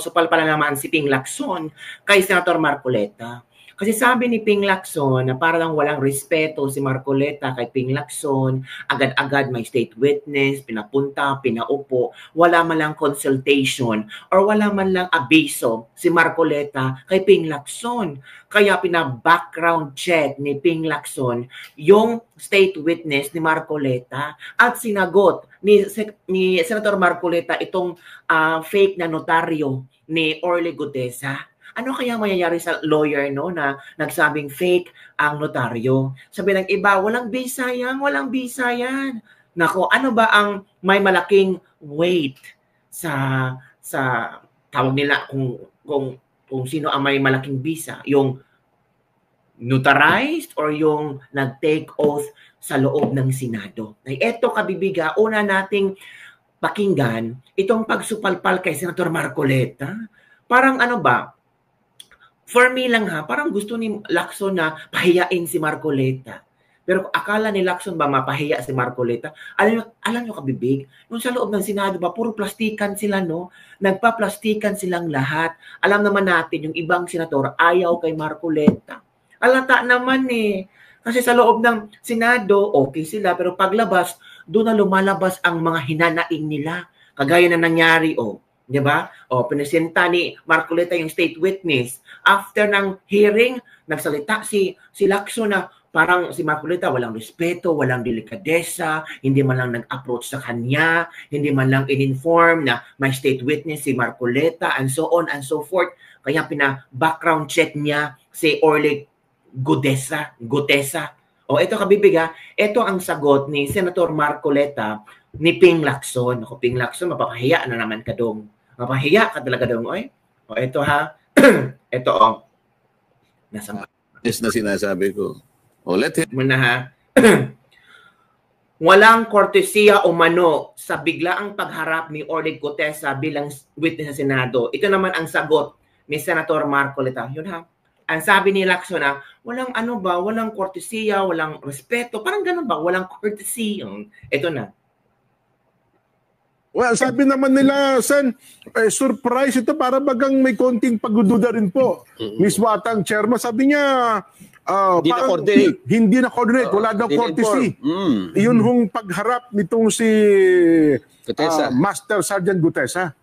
Supal pala naman si Ping Lacson kay Senator Marcoleta. Kasi sabi ni Ping Lacson na para lang walang respeto si Marcoleta kay Ping Lacson, agad-agad may state witness, pinapunta, pinaupo, wala man lang consultation or wala man lang abiso si Marcoleta kay Ping Lacson. Kaya pina-background check ni Ping Lacson yung state witness ni Marcoleta at sinagot ni Senator Marcoleta itong fake na notaryo ni Orly Gutesa. Ano kaya mayayari sa lawyer no na nagsabing fake ang notaryo? Sabi ng iba, walang bisa yan, walang bisa yan. Nako, ano ba ang may malaking weight sa tawag nila kung sino ang may malaking bisa? Yung notarized or yung nag-take oath sa loob ng Senado? Ay eto kabibiga, una nating pakinggan itong pagsupalpal kay Senator Marcoleta. Parang ano ba? For me lang parang gusto ni Lacson na pahiyain si Marcoleta. Pero akala ni Lacson ba mapahiya si Marcoleta? Alam nyo kabibig, nung sa loob ng Senado ba, puro plastikan sila, no? Nagpa-plastikan silang lahat. Alam naman natin, yung ibang senador ayaw kay Marcoleta. Alata naman Kasi sa loob ng Senado, okay sila. Pero paglabas, doon na lumalabas ang mga hinanaing nila. Kagaya na nangyari, di ba? Pinesenta ni Marcoleta yung state witness. After ng hearing, nagsalita si Lacson na parang si Marcoleta walang respeto, walang delikadesa, hindi man lang nag-approach sa kanya, hindi man lang in-inform na may state witness si Marcoleta, and so on and so forth. Kaya pina-background check niya si Orly Gutesa. Ito kabibiga, ito ang sagot ni Senator Marcoleta ni Ping Lacson. Ping Lacson, mapapahiya na naman ka dong. Mapahiya ka talaga dong, oy. Ito ito nasa yes na sinasabi ko. Let him muna Walang kortesiya o mano sa biglaang pagharap ni Orly Gutesa bilang witness sa Senado. Ito naman ang sagot ni Senator Marcoleta. Yun Ang sabi ni Lacson walang walang kortesiya, walang respeto. Parang ganun ba? Walang courtesy. Ito na. Well, sabi naman nila, Sen, surprise ito para bagang may konting pagdududa rin po. Miss Watang, chairman, sabi niya, hindi na coordinate, wala daw courtesy. Yun hong pagharap nitong si Master Sergeant Gutesa.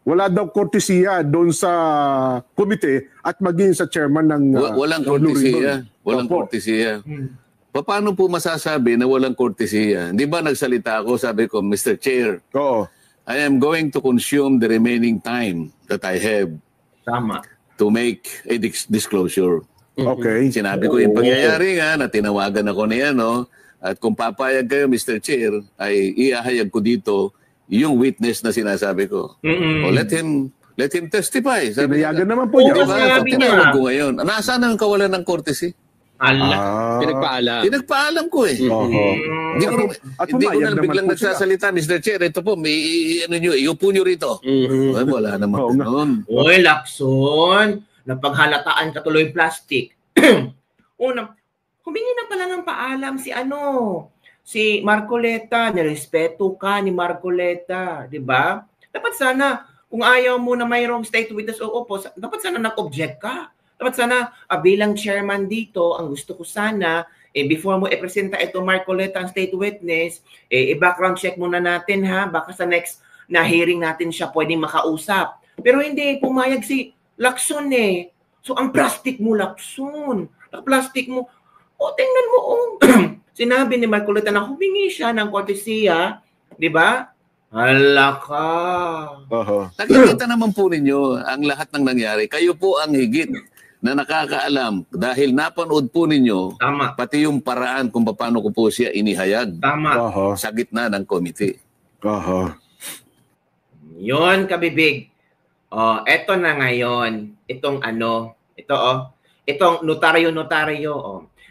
Wala daw courtesy doon sa komite at maging sa chairman ng... walang courtesy. Walang courtesy. Paano po masasabi na walang kortesiya? Di ba nagsalita ako, sabi ko, Mr. Chair, I am going to consume the remaining time that I have to make a disclosure. Okay. Sinabi ko yung pangyayari na tinawagan ako niya, at kung papayag kayo, Mr. Chair, ay iahayag ko dito yung witness na sinasabi ko. Let him testify. Tinayagan naman po niya. Diba? Tinawag ko ngayon. Nasaan ang kawalan ng courtesy? Pinagpaalam ko Hindi ko na biglang nagsasalita, Mr. Chair. Ito po, iupo nyo rito. Wala naman noon. Oy, Lacson, napaghalataan ka tuloy plastic. Una, humingi na pala ng paalam si Marcoleta. Nirespeto ka ni Marcoleta, di ba? Dapat sana, kung ayaw mo na mayroong state witness dapat sana nag-object ka. Dapat sana, bilang chairman dito, ang gusto ko sana, before mo i-presenta ito Marcoleta ang state witness, i-background check muna natin baka sa next na hearing natin siya pwedeng makausap. Pero hindi, pumayag si Lacson So, ang plastic mo, Lacson. Ang plastic mo, tingnan mo, sinabi ni Marcoleta na humingi siya ng kortesiya, di ba? Hala ka. Nakikita naman po ninyo ang lahat ng nangyari. Kayo po ang higit na nakakaalam dahil napanood po ninyo pati yung paraan kung paano ko po siya inihayag sa gitna ng komite. Yon kabibig. Eto na ngayon. Itong itong notaryo.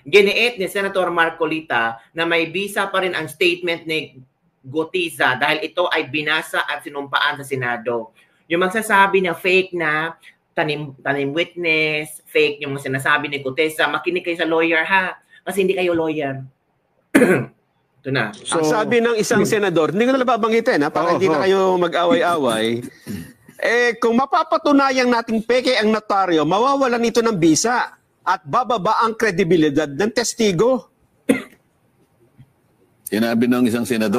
Giniit ni Senator Marcoleta na may bisa pa rin ang statement ni Gutesa dahil ito ay binasa at sinumpaan sa Senado. Yung magsasabi na fake na tanim witness, fake yung sinasabi ni Gutesa, makinig kayo sa lawyer kasi hindi kayo lawyer. Ito na. So, ang sabi ng isang senador, hindi ko na babanggitin para hindi na kayo mag-away-away. Kung mapapatunayan nating peke ang notaryo, mawawalan ito ng bisa at bababa ang kredibilidad ng testigo. Sinabi ng isang senador.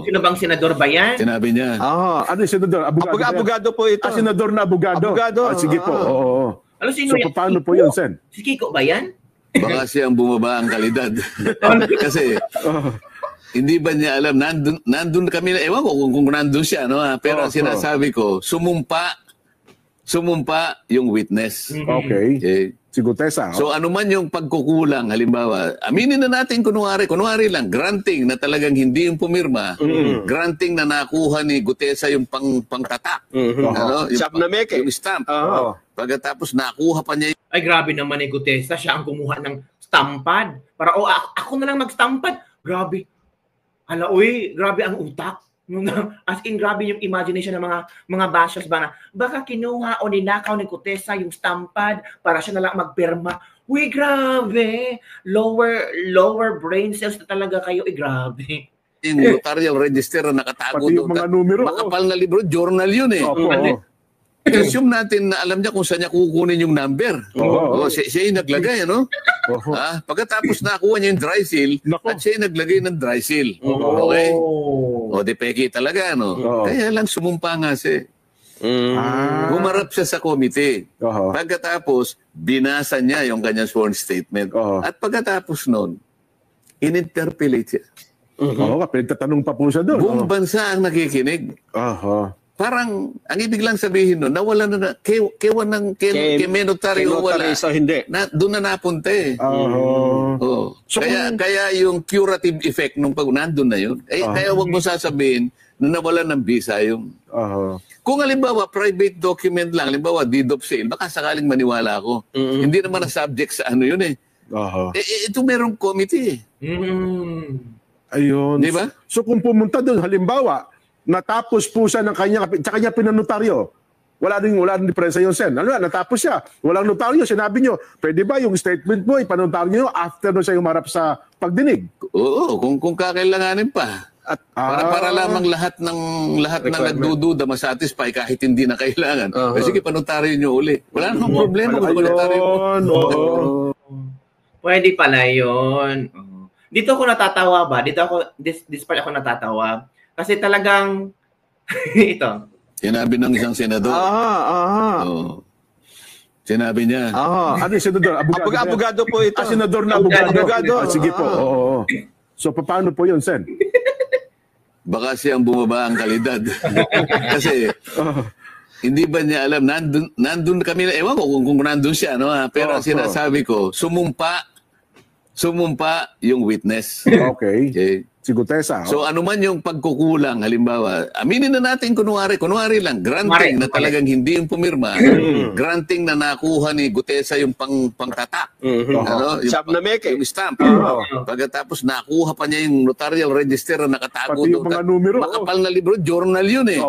Sino bang senador ba yan? Sinabi niya. Ano yung senador? Abogado po ito. Senador na abogado. Sige po. Oo. Ano, sino yan? Paano po yun, Sen? Si Kiko ba yan? Baka siyang bumaba ang kalidad. Kasi hindi ba niya alam, nandun kami, ewan ko kung nandun siya, no? Pero ang sinasabi ko, sumumpa yung witness. Okay. Si Gutesa. So ano man yung pagkukulang, halimbawa, aminin na natin kunwari lang, granting na talagang hindi yung pumirma, granting na nakuha ni Gutesa yung pangtatak. Ano? Yung stamp. Pagkatapos nakuha pa niya Ay, grabe naman ni Gutesa. Siya ang kumuha ng stampad. Para, ako na lang mag-stampad. Grabe. Grabe ang utak. As in, grabe yung imagination ng mga bashers ba na, baka kinuha o ninakaw ni Gutesa yung stampad para siya na lang magpirma. Uy, grabe. Lower brain cells na talaga kayo. Grabe. Yung notarial register na nakatago doon. Pati yung mga numero. Makapal na libro, journal yun eh. Assume natin na alam niya kung saan niya kukunin yung number. Siya yung naglagay, ano? Pagkatapos nakuha niya yung dry seal, at siya yung naglagay ng dry seal. Okay? Di peki talaga, no? Kaya lang sumumpa nga siya. Humarap siya sa committee. Pagkatapos, binasa niya yung kanyang sworn statement. At pagkatapos nun, in-interpellate siya. Pinagtatanong pa po siya doon. Buong bansa ang nakikinig. Parang, ang ibig lang sabihin nun, nawala na, kay notaryo wala. Hindi. Doon na napunta eh. So, kaya yung curative effect nung pag nandun na yun, kaya wag mo sasabihin na nawala ng visa yung... Kung halimbawa, private document lang, halimbawa, deed of sale, baka sakaling maniwala ako. Hindi naman na subject sa ano yun eh. Ito merong committee eh. Ayun. Diba? So kung pumunta doon, halimbawa, natapos po siya ng kanya pinanotaryo. Wala rin diferensya yun, Sen. Natapos siya. Walang notaryo. Sinabi nyo, pwede ba yung statement mo, ipanotaryo nyo after na siya umarap sa pagdinig? Oo, kung kakailanganin pa. At para lamang lahat ng nagdududa masatisfy kahit hindi na kailangan. Sige, panotaryo nyo uli. Wala namang problema kung panotaryo mo. Pwede pala yun. Dito ako natatawa ba? This part ako natatawa. Kasi talagang, ito. Sinabi ng isang senador. Sinabi niya. Ano yung senador? Abogado po ito. Senador na abogado. Sige po. So, paano po yun, Sen? Baka siyang bumaba ang kalidad. Kasi, hindi ba niya alam, nandun kami, ewan ko kung nandun siya, no? Pero ang sinasabi ko, sumumpa yung witness. Okay. Si Gutesa. So ano man yung pagkukulang, halimbawa, aminin na natin kunwari lang, granting na talagang hindi yung pumirma, granting na nakuha ni Gutesa yung pangtatak. Yung stamp. Pagkatapos nakuha pa niya yung notarial register na nakatago doon. Pati yung mga numero. Makapal na libro, journal yun eh.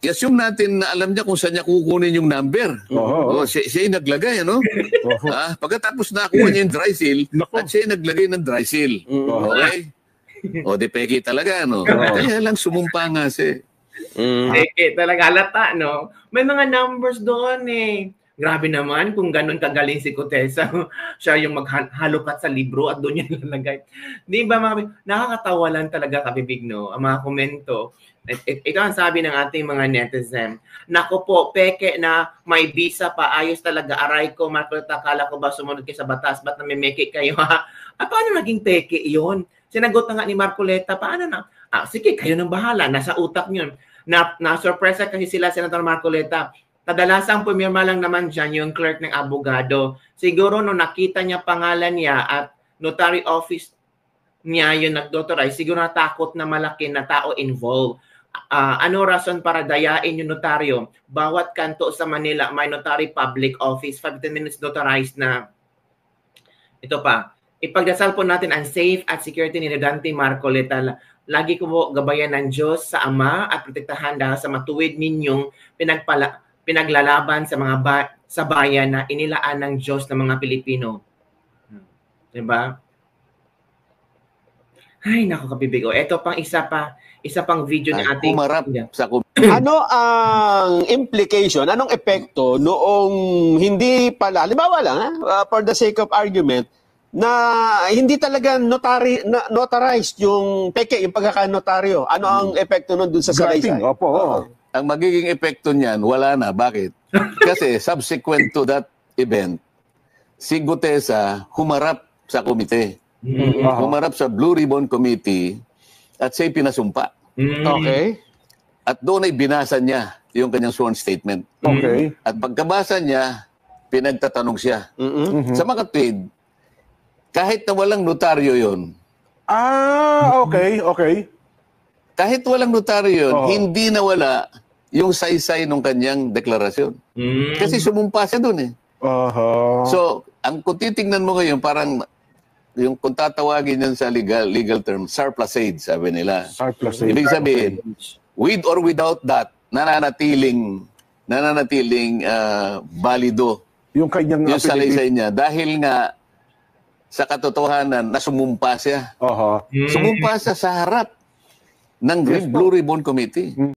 I-assume natin na alam niya kung saan niya kukunin yung number. Siya yung naglagay, ano? Pagkatapos nakuha niya yung dry seal, at siya yung naglagay ng dry seal. Okay? Di peki talaga, no? Kaya lang sumumpa nga siya. Peki talaga, halata, no? May mga numbers doon eh. Grabe naman kung ganun kagaling si Gutesa. Siya yung maghalukat sa libro at doon niya lalagay. Di ba, nakakatawa lang talaga kabibig, no? Ang mga komento. Ito ang sabi ng ating mga netizen. Nako po, peke na may visa pa. Ayos talaga. Aray ko, Marcoleta, kala ko ba sumunod kayo sa batas? Ba't namimeke kayo? Paano naging peke iyon? Sinagot na nga ni Marcoleta, paano na? Sige, kayo nang bahala. Nasa utak nyo. Na-surpresa kasi sila, Senator Marcoleta. Kadalasang pumirma lang naman dyan yung clerk ng abogado. Siguro nung nakita niya pangalan niya at notary office niya yung nag-notarize, siguro natakot na malaki na tao involved. Ano rason para dayain yung notaryo? Bawat kanto sa Manila may notary public office, 15 minutes notarized na. Ito pa, ipagdasal po natin ang safe at security ni Dante Marcoleta. Lagi ko po gabayan ng Diyos sa Ama at protektahan dahil sa matuwid ninyong pinaglalaban sa mga sa bayan na inilaan ng Diyos ng mga Pilipino. Diba? Ay, naku kabibigo. Ito pang isa pang video ni ating Humarap sa Ano ang implication, anong epekto noong hindi pala, halimbawa lang, for the sake of argument, na hindi talaga notarized yung peke, yung pagkakanotaryo. Ano ang epekto nun dun sa salaysay? Opo. Ang magiging epekto niyan, wala na. Bakit? Kasi subsequent to that event, si Gutesa humarap sa komite. Humarap sa Blue Ribbon Committee at siya'y pinasumpa. Okay. At doon ay binasa niya yung kanyang sworn statement. Okay. At pagkabasa niya, pinagtatanong siya. Sa makatwid, kahit na walang notaryo yun, Okay. kahit walang notaryo yun, hindi nawala yung saysay ng kanyang deklarasyon. Kasi sumumpa siya doon eh. So, kung titingnan mo ngayon, parang yung kung tatawagin yan sa legal term, surplusage, sabi nila. Surplusage. Ibig sabihin, with or without that, nananatiling balido Yung kanyang yung salaysay niya dahil nga sa katotohanan na sumumpa siya. Sumumpa siya sa harap ng Blue Ribbon Committee.